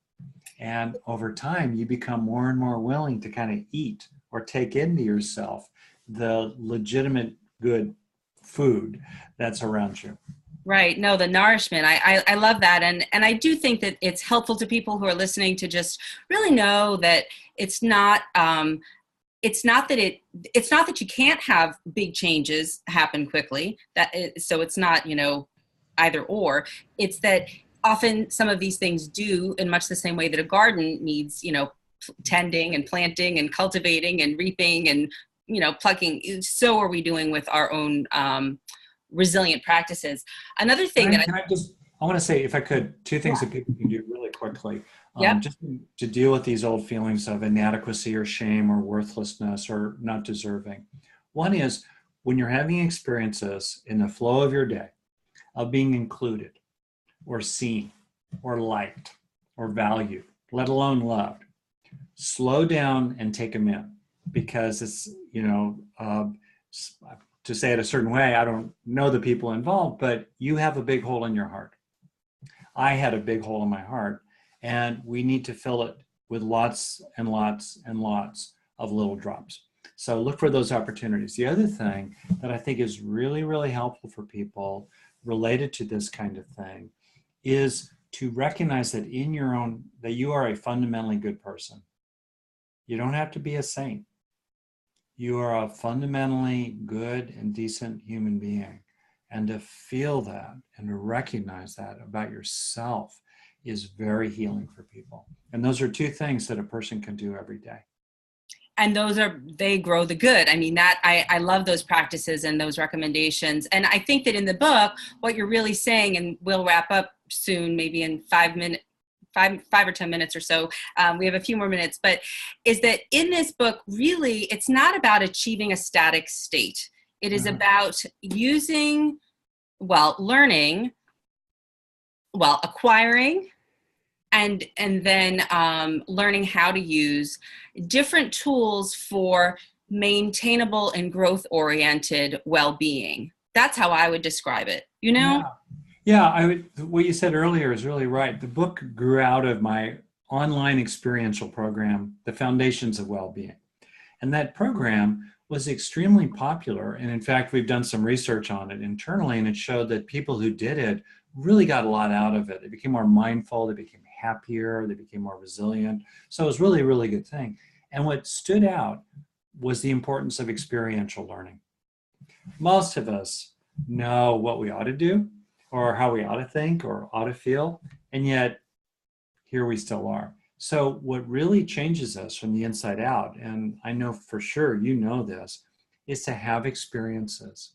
And over time, you become more and more willing to kind of eat or take into yourself the legitimate good food that's around you. Right. No, the nourishment. I love that. And I do think that it's helpful to people who are listening to just really know that it's not it's not that you can't have big changes happen quickly. So it's not, you know, either or. It's that often some of these things do, in much the same way that a garden needs, you know, tending and planting and cultivating and reaping and, you know, plucking. So are we doing with our own resilient practices. Another thing I want to say, if I could, two things that people can do really quickly. Yep. Just to deal with these old feelings of inadequacy or shame or worthlessness or not deserving. One is, when you're having experiences in the flow of your day of being included or seen or liked or valued, let alone loved, slow down and take them in, because it's, you know, to say it a certain way, I don't know the people involved, but you have a big hole in your heart. I had a big hole in my heart, and we need to fill it with lots and lots and lots of little drops. So look for those opportunities. The other thing that I think is really, really helpful for people related to this kind of thing is to recognize that that you are a fundamentally good person. You don't have to be a saint. You are a fundamentally good and decent human being. And to feel that and to recognize that about yourself is very healing for people. And those are two things that a person can do every day. And they grow the good. I mean, I love those practices and those recommendations. And I think that in the book, what you're really saying, and we'll wrap up soon, maybe in 5 minutes, five or 10 minutes or so. We have a few more minutes, but is that in this book, really, it's not about achieving a static state. It is about learning, acquiring, and then learning how to use different tools for maintainable and growth-oriented well-being. That's how I would describe it, you know? Yeah, what you said earlier is really right. The book grew out of my online experiential program, The Foundations of Wellbeing. And that program was extremely popular. And in fact, we've done some research on it internally, and it showed that people who did it really got a lot out of it. They became more mindful, they became happier, they became more resilient. So it was really, really good thing. And what stood out was the importance of experiential learning. Most of us know what we ought to do, or how we ought to think or ought to feel, and yet here we still are. So what really changes us from the inside out, and I know for sure you know this, is to have experiences.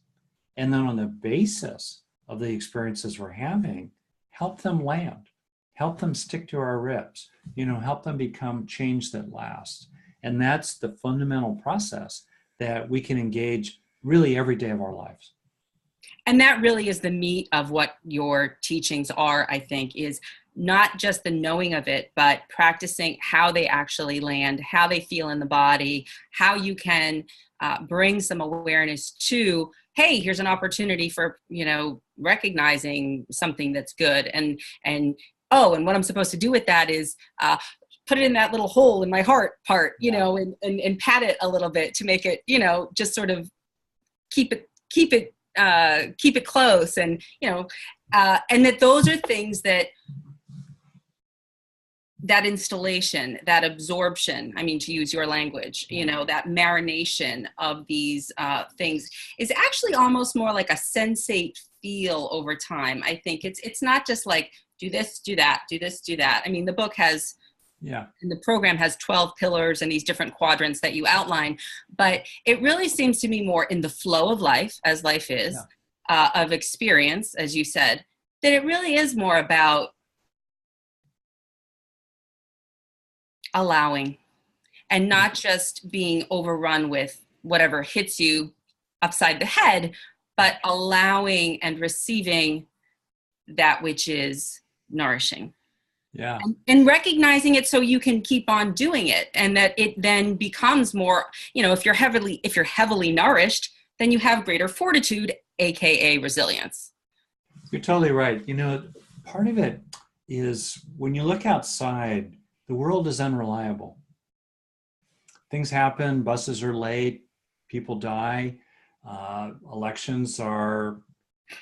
And then on the basis of the experiences we're having, help them land, help them stick to our ribs, help them become change that lasts. And that's the fundamental process that we can engage really every day of our lives. And that really is the meat of what your teachings are, I think, is not just the knowing of it, but practicing how they actually land, how they feel in the body, how you can bring some awareness to, hey, here's an opportunity for, recognizing something that's good. And what I'm supposed to do with that is put it in that little hole in my heart part, and pat it a little bit to make it, just sort of keep it close, and and that those are things that installation, that absorption, to use your language, that marination of these things is actually almost more like a sensate feel over time. I think it's not just like, do this, do that, do this, do that. The book has, and the program has 12 pillars and these different quadrants that you outline, but it really seems to me more in the flow of life, as life is, of experience, as you said, that it really is more about allowing and not just being overrun with whatever hits you upside the head, but allowing and receiving that which is nourishing. Yeah. And recognizing it so you can keep on doing it, and that it then becomes more, if you're heavily nourished, then you have greater fortitude, AKA resilience. You're totally right. Part of it is when you look outside, the world is unreliable. Things happen, buses are late, people die, elections are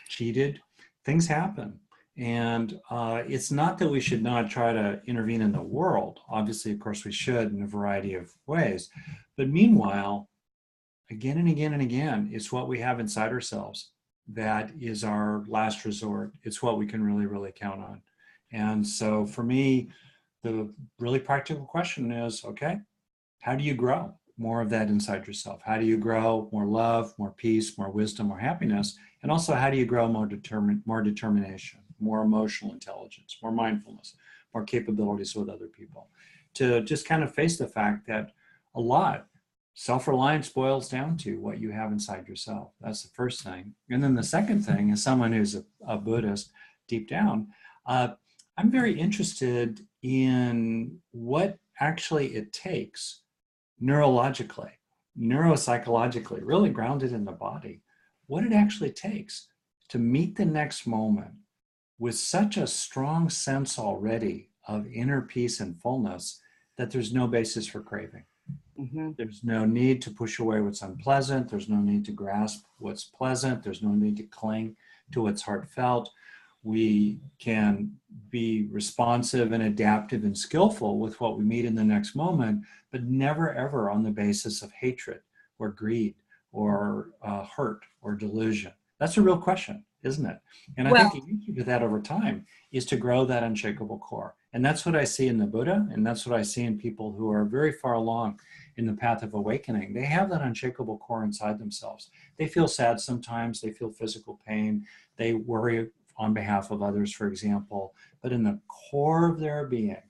cheated, things happen. And it's not that we should not try to intervene in the world. Obviously, of course, we should in a variety of ways. But meanwhile, again and again and again, it's what we have inside ourselves that is our last resort. It's what we can really, really count on. And so for me, the really practical question is, okay, how do you grow more of that inside yourself? How do you grow more love, more peace, more wisdom, more happiness? And also, how do you grow more determination, more emotional intelligence, more mindfulness, more capabilities with other people? To just kind of face the fact that a lot, self-reliance boils down to what you have inside yourself. That's the first thing. And then the second thing, as someone who's a Buddhist deep down, I'm very interested in what actually it takes neurologically, neuropsychologically, really grounded in the body, what it actually takes to meet the next moment with such a strong sense already of inner peace and fullness that there's no basis for craving. Mm-hmm. There's no need to push away what's unpleasant. There's no need to grasp what's pleasant. There's no need to cling to what's heartfelt. We can be responsive and adaptive and skillful with what we meet in the next moment, but never ever on the basis of hatred or greed or hurt or delusion. That's a real question, isn't it? And I think the answer to that over time is to grow that unshakable core. And that's what I see in the Buddha, and that's what I see in people who are very far along in the path of awakening. They have that unshakable core inside themselves. They feel sad sometimes, they feel physical pain, they worry on behalf of others, for example, but in the core of their being,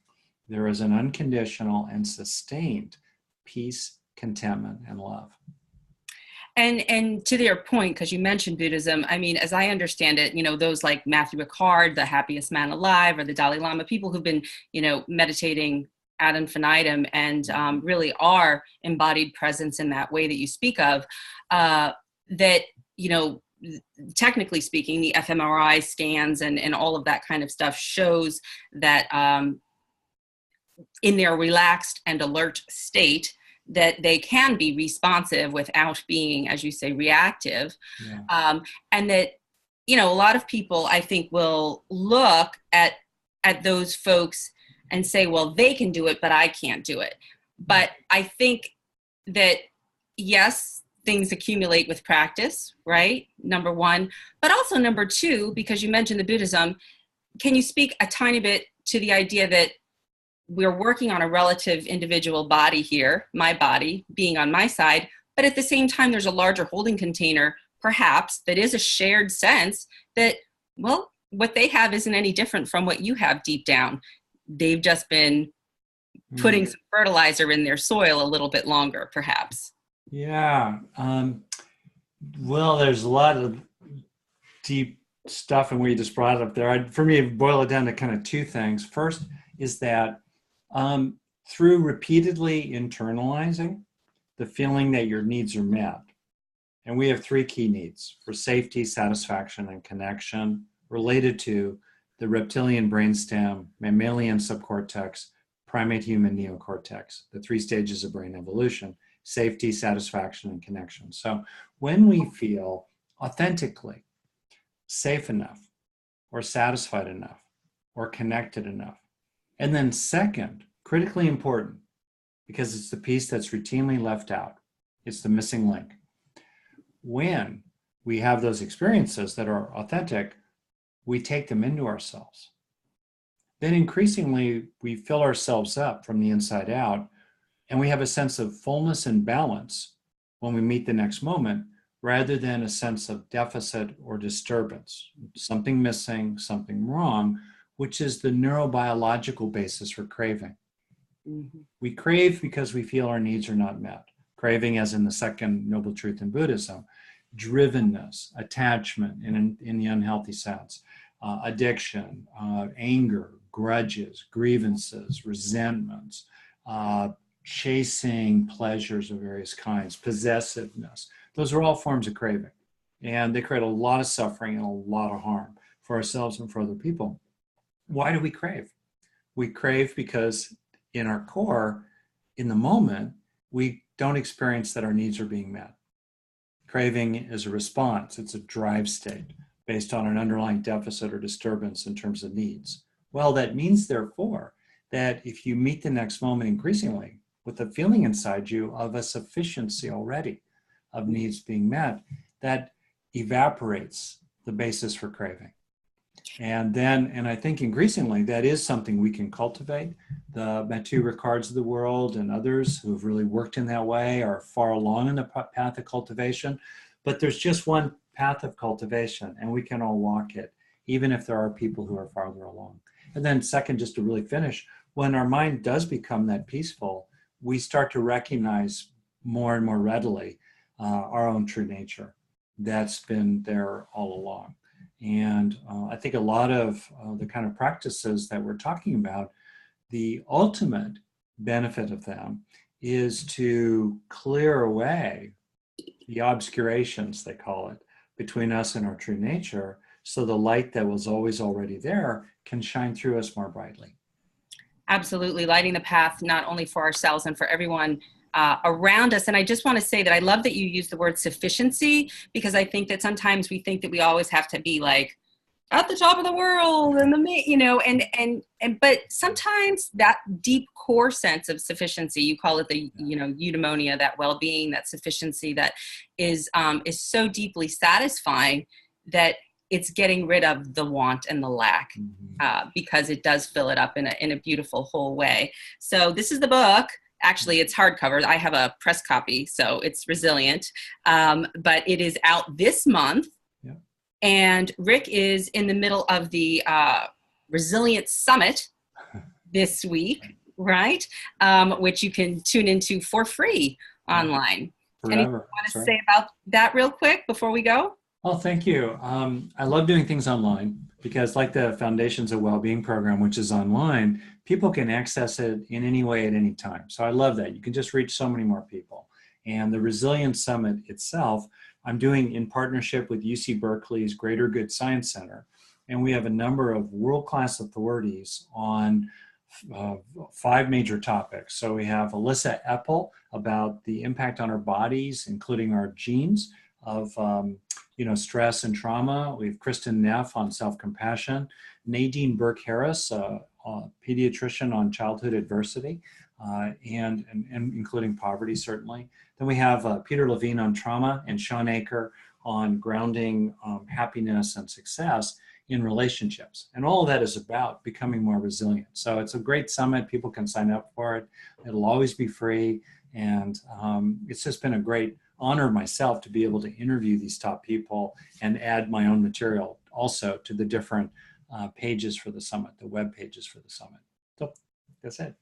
there is an unconditional and sustained peace, contentment, and love. And to their point, because you mentioned Buddhism, I mean, as I understand it, those like Matthew Ricard, the happiest man alive, or the Dalai Lama, people who've been, meditating ad infinitum and really are embodied presence in that way that you speak of, that, technically speaking, the fMRI scans and all of that kind of stuff shows that in their relaxed and alert state, that they can be responsive without being, as you say, reactive. Yeah. And that, a lot of people, I think, will look at those folks and say, well, they can do it, but I can't do it. But I think that, yes, things accumulate with practice, right? Number one. But also number two, because you mentioned the Buddhism, can you speak a tiny bit to the idea that we're working on a relative individual body here, my body being on my side, but at the same time, there's a larger holding container, perhaps, that is a shared sense that, well, what they have isn't any different from what you have deep down. They've just been putting some fertilizer in their soil a little bit longer, perhaps. Yeah. Well, there's a lot of deep stuff in what you just brought up there. For me, I boil it down to kind of two things. First is that through repeatedly internalizing the feeling that your needs are met, and we have three key needs for safety, satisfaction, and connection related to the reptilian brainstem, mammalian subcortex, primate human neocortex, the three stages of brain evolution: safety, satisfaction, and connection. So when we feel authentically safe enough, or satisfied enough, or connected enough, and then second, critically important, because it's the piece that's routinely left out, it's the missing link. When we have those experiences that are authentic, we take them into ourselves. Then increasingly, we fill ourselves up from the inside out, and we have a sense of fullness and balance when we meet the next moment, rather than a sense of deficit or disturbance, something missing, something wrong, which is the neurobiological basis for craving. Mm-hmm. We crave because we feel our needs are not met. Craving, as in the second noble truth in Buddhism, drivenness, attachment in the unhealthy sense, addiction, anger, grudges, grievances, resentments, chasing pleasures of various kinds, possessiveness. Those are all forms of craving. And they create a lot of suffering and a lot of harm for ourselves and for other people. Why do we crave? We crave because in our core, in the moment, we don't experience that our needs are being met. Craving is a response. It's a drive state based on an underlying deficit or disturbance in terms of needs. Well, that means, therefore, that if you meet the next moment increasingly with a feeling inside you of a sufficiency already of needs being met, that evaporates the basis for craving. And I think increasingly that is something we can cultivate. The Matthew Ricards of the world and others who have really worked in that way are far along in the path of cultivation. But there's just one path of cultivation, and we can all walk it, even if there are people who are farther along. And then second, just to really finish, when our mind does become that peaceful, we start to recognize more and more readily our own true nature that's been there all along. And I think a lot of the kind of practices that we're talking about, the ultimate benefit of them is to clear away the obscurations, they call it, between us and our true nature, so the light that was always already there can shine through us more brightly. Absolutely, lighting the path not only for ourselves and for everyone around us. And I just want to say that I love that you use the word sufficiency, because I think that sometimes we think that we always have to be like at the top of the world and but sometimes that deep core sense of sufficiency, you call it the eudaimonia, that well-being, that sufficiency that is so deeply satisfying that it's getting rid of the want and the lack, because it does fill it up in a beautiful whole way. So this is the book. Actually, it's hardcover. I have a press copy, so it's Resilient. But it is out this month. Yeah. And Rick is in the middle of the Resilient Summit this week, right? Which you can tune into for free online. Forever. Anything you want to say about that real quick before we go? Well, thank you. I love doing things online because, like the Foundations of Wellbeing program, which is online, people can access it in any way at any time. So I love that. You can just reach so many more people. And the Resilience Summit itself, I'm doing in partnership with UC Berkeley's Greater Good Science Center. And we have a number of world-class authorities on 5 major topics. So we have Alyssa Epple about the impact on our bodies, including our genes, of stress and trauma. We have Kristen Neff on self-compassion, Nadine Burke-Harris, a pediatrician on childhood adversity, and including poverty, certainly. Then we have Peter Levine on trauma and Sean Aker on grounding happiness and success in relationships. And all of that is about becoming more resilient. So it's a great summit. People can sign up for it. It'll always be free. And it's just been a great honor myself to be able to interview these top people and add my own material also to the different pages for the summit, the web pages for the summit. So that's it.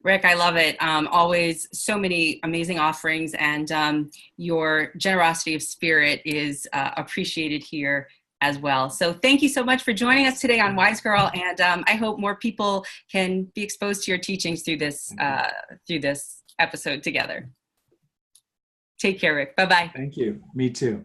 Rick, I love it. Always so many amazing offerings, and your generosity of spirit is appreciated here as well. So thank you so much for joining us today on Wise Girl, and I hope more people can be exposed to your teachings through this episode together. Take care, Rick. Bye-bye. Thank you. Me too.